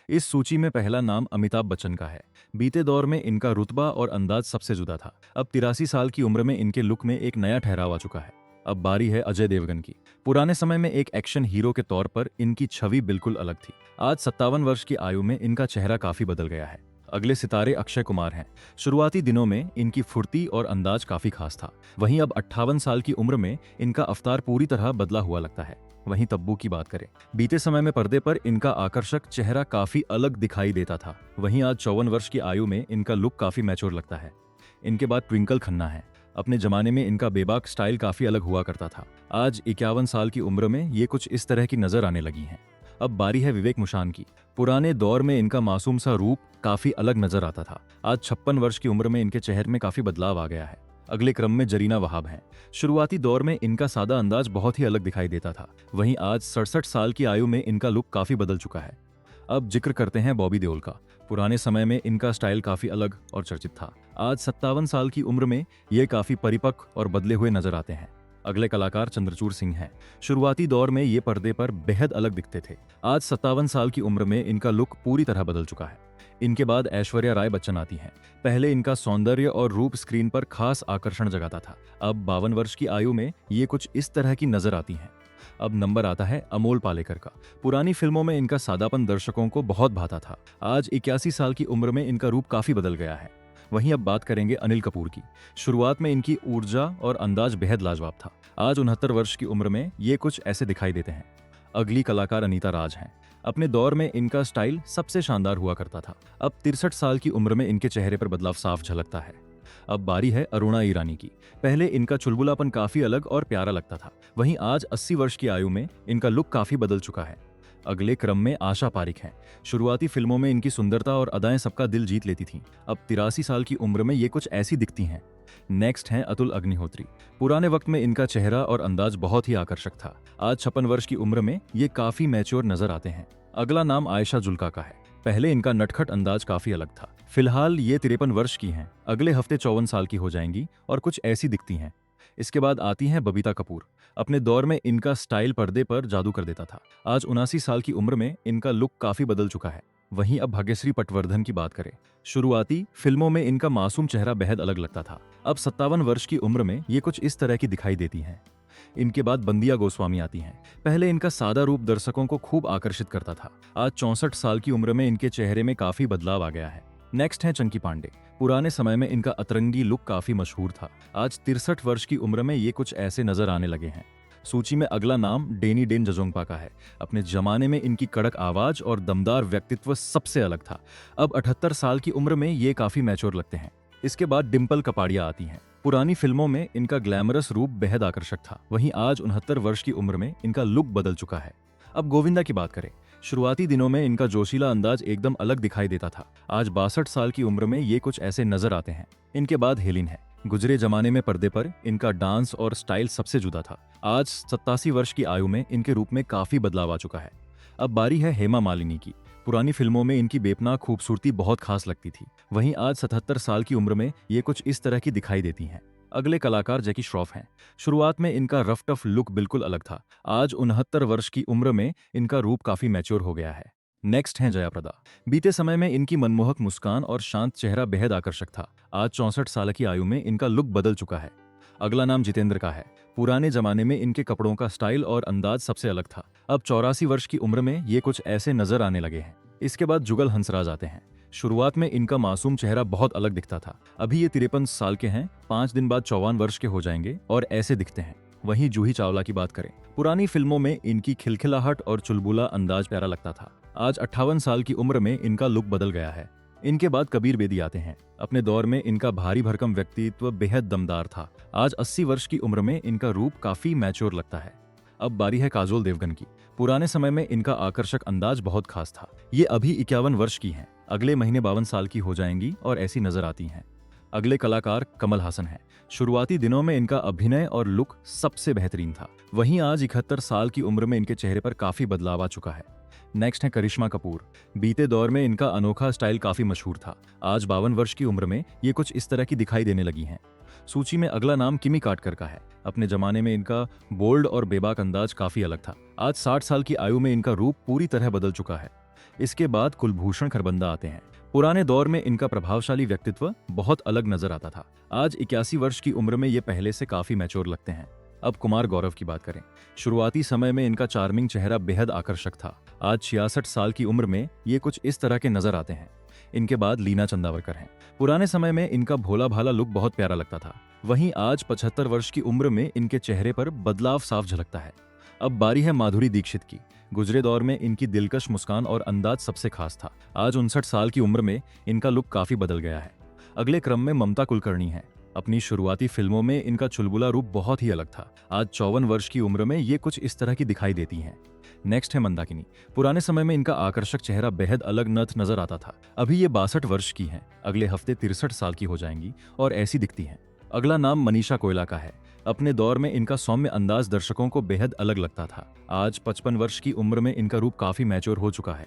इस सूची में पहला नाम अमिताभ बच्चन का है। बीते दौर में इनका रुतबा और अंदाज सबसे जुदा था। अब 83 साल की उम्र में इनके लुक में एक नया ठहराव आ चुका है। अब बारी है अजय देवगन की। पुराने समय में एक एक्शन हीरो के तौर पर इनकी छवि बिल्कुल अलग थी। आज 57 वर्ष की आयु में इनका चेहरा काफी बदल गया है। अगले सितारे अक्षय कुमार हैं। शुरुआती दिनों में इनकी फुर्ती और अंदाज काफी खास था। वहीं अब 58 साल की उम्र में इनका अवतार पूरी तरह बदला हुआ लगता है। वहीं तब्बू की बात करें, बीते समय में पर्दे पर इनका आकर्षक चेहरा काफी अलग दिखाई देता था। वहीं आज 54 वर्ष की आयु में इनका लुक काफी मैच्योर लगता है। इनके बाद ट्विंकल खन्ना है। अपने जमाने में इनका बेबाक स्टाइल काफी अलग हुआ करता था। आज 51 साल की उम्र में ये कुछ इस तरह की नजर आने लगी हैं। अब बारी है विवेक मुशान की। पुराने दौर में इनका मासूम सा रूप काफी अलग नजर आता था। आज 56 वर्ष की उम्र में इनके चेहरे में काफी बदलाव आ गया है। अगले क्रम में जरीना वहाब हैं। शुरुआती दौर में इनका सादा अंदाज बहुत ही अलग दिखाई देता था। वहीं आज 67 साल की आयु में इनका लुक काफी बदल चुका है। अब जिक्र करते हैं बॉबी देओल का। पुराने समय में इनका स्टाइल काफी अलग और चर्चित था। आज 57 साल की उम्र में ये काफी परिपक्व और बदले हुए नजर आते हैं। अगले कलाकार चंद्रचूड़ सिंह हैं। शुरुआती दौर में ये पर्दे पर बेहद अलग दिखते थे। आज 57 साल की उम्र में इनका लुक पूरी तरह बदल चुका है। इनके बाद ऐश्वर्या राय बच्चन आती हैं। पहले इनका सौंदर्य और रूप स्क्रीन पर खास आकर्षण जगाता था। अब 52 वर्ष की आयु में ये कुछ इस तरह की नजर आती हैं। अब नंबर आता है अमोल पालेकर का। पुरानी फिल्मों में इनका सादापन दर्शकों को बहुत भाता था। आज 81 साल की उम्र में इनका रूप काफी बदल गया है। वहीं अब बात करेंगे अनिल कपूर की। शुरुआत में इनकी ऊर्जा और अंदाज बेहद लाजवाब था। आज 69 वर्ष की उम्र में ये कुछ ऐसे दिखाई देते हैं। अगली कलाकार अनीता राज हैं। अपने दौर में इनका स्टाइल सबसे शानदार हुआ करता था। अब 63 साल की उम्र में इनके चेहरे पर बदलाव साफ झलकता है। अब बारी है अरुणा ईरानी की। पहले इनका चुलबुलापन काफी अलग और प्यारा लगता था। वहीं आज 80 वर्ष की आयु में इनका लुक काफी बदल चुका है। अगले क्रम में आशा पारिक हैं। शुरुआती फिल्मों में इनकी सुंदरता और अदाएं सबका दिल जीत लेती थीं। अब 83 साल की उम्र में ये कुछ ऐसी दिखती हैं। नेक्स्ट हैं अतुल अग्निहोत्री। पुराने वक्त में इनका चेहरा और अंदाज बहुत ही आकर्षक था। आज 56 वर्ष की उम्र में ये काफी मैच्योर नजर आते हैं। अगला नाम आयशा जुल्का का है। पहले इनका नटखट अंदाज काफी अलग था। फिलहाल ये 53 वर्ष की हैं। अगले हफ्ते 54 साल की हो जाएंगी और कुछ ऐसी दिखती हैं। इसके बाद आती हैं बबीता कपूर। अपने दौर में इनका स्टाइल पर्दे पर जादू कर देता था। आज 79 साल की उम्र में इनका लुक काफी बदल चुका है। वहीं अब भाग्यश्री पटवर्धन की बात करें। शुरुआती फिल्मों में इनका मासूम चेहरा बेहद अलग लगता था। अब 57 वर्ष की उम्र में ये कुछ इस तरह की दिखाई देती हैं। इनके बाद बंदिया गोस्वामी आती हैं। पहले इनका सादा रूप दर्शकों को खूब आकर्षित करता था। आज 64 साल की उम्र में इनके चेहरे में काफी बदलाव आ गया है। नेक्स्ट है चंकी पांडे। पुराने समय में इनका अतरंगी लुक काफी मशहूर था। आज 63 वर्ष की उम्र में ये कुछ ऐसे नजर आने लगे हैं। सूची में अगला नाम डेनी डेन जजोंगपा का है। अपने जमाने में इनकी कड़क आवाज और दमदार व्यक्तित्व सबसे अलग था। अब 78 साल की उम्र में ये काफी मैच्योर लगते हैं। इसके बाद डिम्पल कपाड़िया आती हैं। पुरानी फिल्मों में इनका ग्लैमरस रूप बेहद आकर्षक था। वहीं आज 69 वर्ष की उम्र में इनका लुक बदल चुका है। अब गोविंदा की बात करें। शुरुआती दिनों में इनका जोशीला अंदाज एकदम अलग दिखाई देता था। आज 62 साल की उम्र में ये कुछ ऐसे नजर आते हैं। इनके बाद हेलिन है। गुजरे जमाने में पर्दे पर इनका डांस और स्टाइल सबसे जुदा था। आज 87 वर्ष की आयु में इनके रूप में काफी बदलाव आ चुका है। अब बारी है हेमा मालिनी की। पुरानी फिल्मों में इनकी बेपनाह खूबसूरती बहुत खास लगती थी। वहीं आज 77 साल की उम्र में ये कुछ इस तरह की दिखाई देती हैं। अगले कलाकार जैकी श्रॉफ हैं। शुरुआत में इनका रफ टफ लुक बिल्कुल अलग था। आज 69 वर्ष की उम्र में इनका रूप काफी मैच्योर हो गया है। नेक्स्ट हैं जया प्रदा। बीते समय में इनकी मनमोहक मुस्कान और शांत चेहरा बेहद आकर्षक था। आज 64 साल की आयु में इनका लुक बदल चुका है। अगला नाम जितेंद्र का है। पुराने जमाने में इनके कपड़ों का स्टाइल और अंदाज सबसे अलग था। अब 84 वर्ष की उम्र में ये कुछ ऐसे नजर आने लगे हैं। इसके बाद जुगल हंसराज आते हैं। शुरुआत में इनका मासूम चेहरा बहुत अलग दिखता था। अभी ये 53 साल के हैं। 5 दिन बाद 54 वर्ष के हो जाएंगे और ऐसे दिखते हैं। वहीं जूही चावला की बात करें। पुरानी फिल्मों में इनकी खिलखिलाहट और चुलबुला अंदाज प्यारा लगता था। आज 58 साल की उम्र में इनका लुक बदल गया है। इनके बाद कबीर बेदी आते हैं। अपने दौर में इनका भारी भरकम व्यक्तित्व बेहद दमदार था। आज 80 वर्ष की उम्र में इनका रूप काफी मैच्योर लगता है। अब बारी है काजोल देवगन की। पुराने समय में इनका आकर्षक अंदाज बहुत खास था। ये अभी 51 वर्ष की हैं। अगले महीने 52 साल की हो जाएंगी और ऐसी नजर आती हैं। अगले कलाकार कमल हासन हैं। शुरुआती दिनों में इनका अभिनय और लुक सबसे बेहतरीन था। वहीं आज 71 साल की उम्र में इनके चेहरे पर काफी बदलाव आ चुका है। नेक्स्ट है करिश्मा कपूर। बीते दौर में इनका अनोखा स्टाइल काफी मशहूर था। आज 52 वर्ष की उम्र में ये कुछ इस तरह की दिखाई देने लगी हैं। सूची में अगला नाम किमी काटकर का है। अपने जमाने में इनका बोल्ड और बेबाक अंदाज काफी अलग था। आज 60 साल की आयु में इनका रूप पूरी तरह बदल चुका है। इसके बाद कुलभूषण खरबंदा आते हैं। पुराने दौर में इनका प्रभावशाली व्यक्तित्व बहुत अलग नजर आता था। आज 81 वर्ष की उम्र में ये पहले से काफी मैच्योर लगते हैं। अब कुमार गौरव की बात करें। शुरुआती समय में इनका चार्मिंग चेहरा बेहद आकर्षक था। आज 66 साल की उम्र में ये कुछ इस तरह के नजर आते हैं। इनके बाद लीना चंदावरकर हैं। पुराने समय में इनका भोला भाला लुक बहुत प्यारा लगता था। वहीं आज 75 वर्ष की उम्र में इनके चेहरे पर बदलाव साफ झलकता है। अब बारी है माधुरी दीक्षित की। गुजरे दौर में इनकी दिलकश मुस्कान और अंदाज सबसे खास था। आज 59 साल की उम्र में इनका लुक काफी बदल गया है। अगले क्रम में ममता कुलकर्णी है। अपनी शुरुआती फिल्मों में इनका चुलबुला रूप बहुत ही अलग था। आज 54 वर्ष की उम्र में ये कुछ इस तरह की दिखाई देती हैं। नेक्स्ट है मंदाकिनी। पुराने समय में इनका आकर्षक चेहरा बेहद अलग नजर आता था। अभी ये 62 वर्ष की हैं। अगले हफ्ते 63 साल की हो जाएंगी और ऐसी दिखती हैं। अगला नाम मनीषा कोयला का है। अपने दौर में इनका सौम्य अंदाज दर्शकों को बेहद अलग लगता था। आज 55 वर्ष की उम्र में इनका रूप काफी मैच्योर हो चुका है।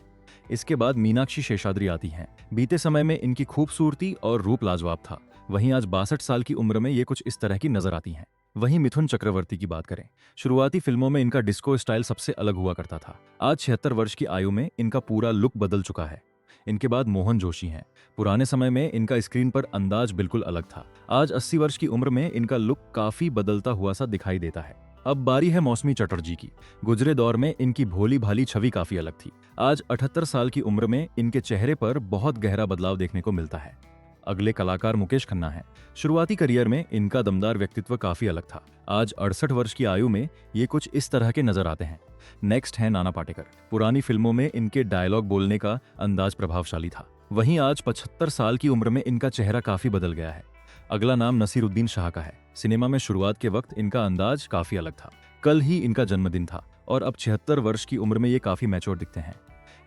इसके बाद मीनाक्षी शेषाद्री आती हैं। बीते समय में इनकी खूबसूरती और रूप लाजवाब था। वहीं आज 62 साल की उम्र में ये कुछ इस तरह की नजर आती हैं। वहीं मिथुन चक्रवर्ती की बात करें। शुरुआती फिल्मों में इनका डिस्को स्टाइल सबसे अलग हुआ करता था। आज 76 वर्ष की आयु में इनका पूरा लुक बदल चुका है। इनके बाद मोहन जोशी हैं। पुराने समय में इनका स्क्रीन पर अंदाज बिल्कुल अलग था। आज 80 वर्ष की उम्र में इनका लुक काफी बदलता हुआ सा दिखाई देता है। अब बारी है मौसमी चटर्जी की। गुजरे दौर में इनकी भोली भाली छवि काफी अलग थी। आज 78 साल की उम्र में इनके चेहरे पर बहुत गहरा बदलाव देखने को मिलता है। अगले कलाकार मुकेश खन्ना हैं। शुरुआती करियर में इनका दमदार व्यक्तित्व काफी अलग था। आज 68 वर्ष की आयु में ये कुछ इस तरह के नजर आते हैं। नेक्स्ट है नाना पाटेकर। पुरानी फिल्मों में इनके डायलॉग बोलने का अंदाज प्रभावशाली था। वहीं आज 75 साल की उम्र में इनका चेहरा काफी बदल गया है। अगला नाम नसीरुद्दीन शाह का है। सिनेमा में शुरुआत के वक्त इनका अंदाज काफी अलग था। कल ही इनका जन्मदिन था और अब 76 वर्ष की उम्र में ये काफी मैच्योर दिखते हैं।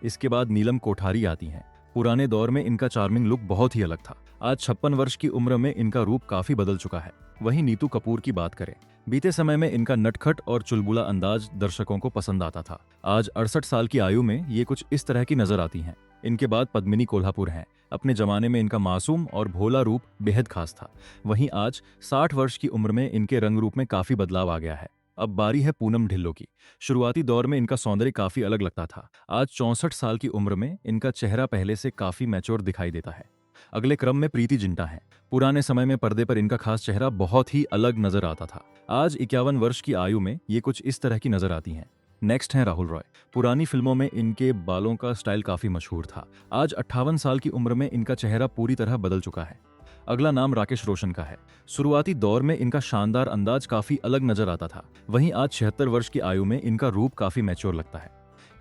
इसके बाद नीलम कोठारी आती हैं। पुराने दौर में इनका चार्मिंग लुक बहुत ही अलग था। आज 56 वर्ष की उम्र में इनका रूप काफी बदल चुका है। वहीं नीतू कपूर की बात करें। बीते समय में इनका नटखट और चुलबुला अंदाज दर्शकों को पसंद आता था। आज 68 साल की आयु में ये कुछ इस तरह की नजर आती हैं। इनके बाद पद्मिनी कोल्हापुर हैं। अपने जमाने में इनका मासूम और भोला रूप बेहद खास था। वहीं आज 60 वर्ष की उम्र में इनके रंग रूप में काफी बदलाव आ गया है। अब बारी है पूनम ढिल्लो की। शुरुआती दौर में इनका सौंदर्य काफी अलग लगता था। आज 64 साल की उम्र में इनका चेहरा पहले से काफी मैच्योर दिखाई देता है। अगले क्रम में प्रीति जिंटा हैं। पुराने समय में पर्दे पर इनका खास चेहरा बहुत ही अलग नजर आता था। आज 51 वर्ष की आयु में ये कुछ इस तरह की नजर आती हैं। नेक्स्ट है राहुल रॉय। पुरानी फिल्मों में इनके बालों का स्टाइल काफी मशहूर था। आज 58 साल की उम्र में इनका चेहरा पूरी तरह बदल चुका है। अगला नाम राकेश रोशन का है। शुरुआती दौर में इनका शानदार अंदाज काफी अलग नजर आता था। वहीं आज 76 वर्ष की आयु में इनका रूप काफी मैच्योर लगता है।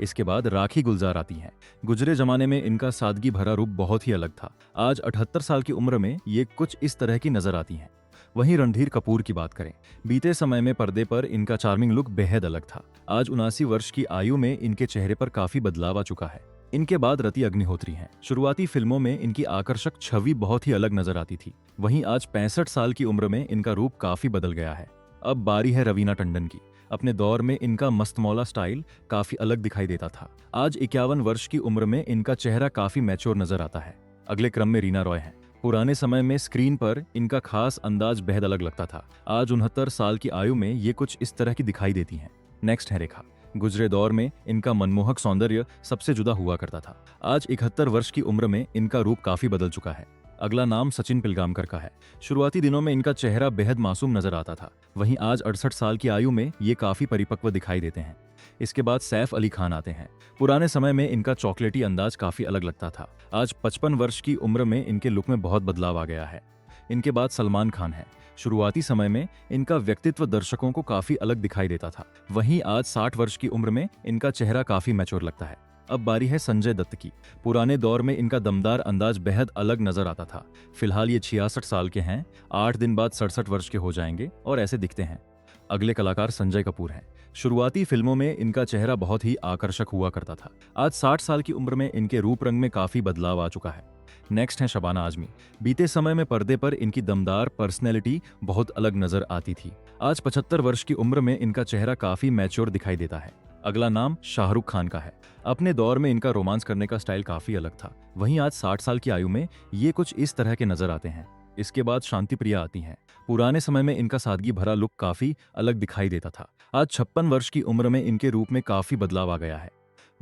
इसके बाद राखी गुलजार आती हैं। गुजरे जमाने में इनका सादगी भरा रूप बहुत ही अलग था। आज 78 साल की उम्र में ये कुछ इस तरह की नजर आती हैं। वहीं रणधीर कपूर की बात करें। बीते समय में पर्दे पर इनका चार्मिंग लुक बेहद अलग था। आज 79 वर्ष की आयु में इनके चेहरे पर काफी बदलाव आ चुका है। इनके बाद रति अग्निहोत्री हैं। शुरुआती फिल्मों में इनकी आकर्षक छवि बहुत ही अलग नजर आती थी। वहीं आज 65 साल की उम्र में इनका रूप काफी बदल गया है। अब बारी है रवीना टंडन की। अपने दौर में इनका मस्तमौला स्टाइल काफी अलग दिखाई देता था। आज 51 वर्ष की उम्र में इनका चेहरा काफी मैच्योर नजर आता है। अगले क्रम में रीना रॉय हैं। पुराने समय में स्क्रीन पर इनका खास अंदाज बेहद अलग लगता था। आज 69 साल की आयु में ये कुछ इस तरह की दिखाई देती हैं। नेक्स्ट है रेखा। गुजरे दौर में इनका मनमोहक सौंदर्य सबसे जुदा हुआ करता था। आज 71 वर्ष की उम्र में इनका रूप काफी बदल चुका है। अगला नाम सचिन पिलगामकर का है। शुरुआती दिनों में इनका चेहरा बेहद मासूम नजर आता था। वहीं आज 68 साल की आयु में ये काफी परिपक्व दिखाई देते हैं। इसके बाद सैफ अली खान आते हैं। पुराने समय में इनका चॉकलेटी अंदाज काफी अलग लगता था। आज 55 वर्ष की उम्र में इनके लुक में बहुत बदलाव आ गया है। इनके बाद सलमान खान है। शुरुआती समय में इनका व्यक्तित्व दर्शकों को काफी अलग दिखाई देता था। वहीं आज 60 वर्ष की उम्र में इनका चेहरा काफी मैच्योर लगता है। अब बारी है संजय दत्त की। पुराने दौर में इनका दमदार अंदाज बेहद अलग नजर आता था। फिलहाल ये 66 साल के हैं। 8 दिन बाद 67 वर्ष के हो जाएंगे और ऐसे दिखते हैं। अगले कलाकार संजय कपूर हैं। शुरुआती फिल्मों में इनका चेहरा बहुत ही आकर्षक हुआ करता था। आज 60 साल की उम्र में इनके रूप रंग में काफी बदलाव आ चुका है। नेक्स्ट है शबाना आजमी। बीते समय में पर्दे पर इनकी दमदार पर्सनैलिटी बहुत अलग नजर आती थी। आज 75 वर्ष की उम्र में इनका चेहरा काफी मैच्योर दिखाई देता है। अगला नाम शाहरुख खान का है। अपने दौर में इनका रोमांस करने का स्टाइल काफी अलग था। वहीं आज 60 साल की आयु में ये कुछ इस तरह के नजर आते हैं। इसके बाद शांति प्रिया आती हैं। पुराने समय में इनका सादगी भरा लुक काफी अलग दिखाई देता था। आज 56 वर्ष की उम्र में इनके रूप में काफी बदलाव आ गया है।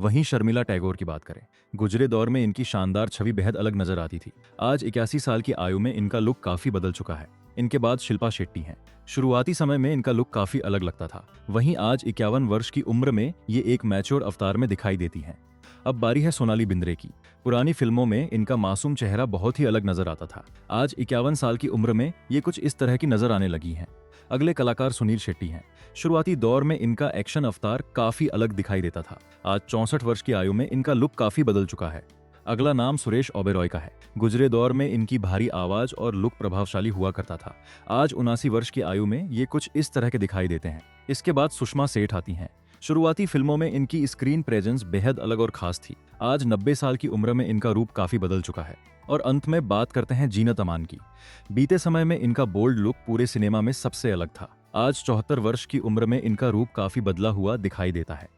वहीं शर्मिला टैगोर की बात करें, गुजरे दौर में इनकी शानदार छवि बेहद अलग नजर आती थी। आज 81 साल की आयु में इनका लुक काफी बदल चुका है। इनके बाद शिल्पा शेट्टी हैं। शुरुआती समय में इनका लुक काफी अलग लगता था, वहीं आज 51 वर्ष की उम्र में ये एक मैच्योर अवतार में दिखाई देती हैं। अब बारी है सोनाली बिंद्रे की। पुरानी फिल्मों में इनका मासूम चेहरा बहुत ही अलग नजर आता था। आज 51 साल की उम्र में ये कुछ इस तरह की नजर आने लगी हैं। अगले कलाकार सुनील शेट्टी हैं। शुरुआती दौर में इनका एक्शन अवतार काफी अलग दिखाई देता था। आज 64 वर्ष की आयु में इनका लुक काफी बदल चुका है। अगला नाम सुरेश ओबेरॉय का है। गुजरे दौर में इनकी भारी आवाज और लुक प्रभावशाली हुआ करता था। आज 79 वर्ष की आयु में ये कुछ इस तरह के दिखाई देते हैं। इसके बाद सुषमा सेठ आती हैं। शुरुआती फिल्मों में इनकी स्क्रीन प्रेजेंस बेहद अलग और खास थी। आज 90 साल की उम्र में इनका रूप काफी बदल चुका है। और अंत में बात करते हैं जीनत अमान की। बीते समय में इनका बोल्ड लुक पूरे सिनेमा में सबसे अलग था। आज 74 वर्ष की उम्र में इनका रूप काफी बदला हुआ दिखाई देता है।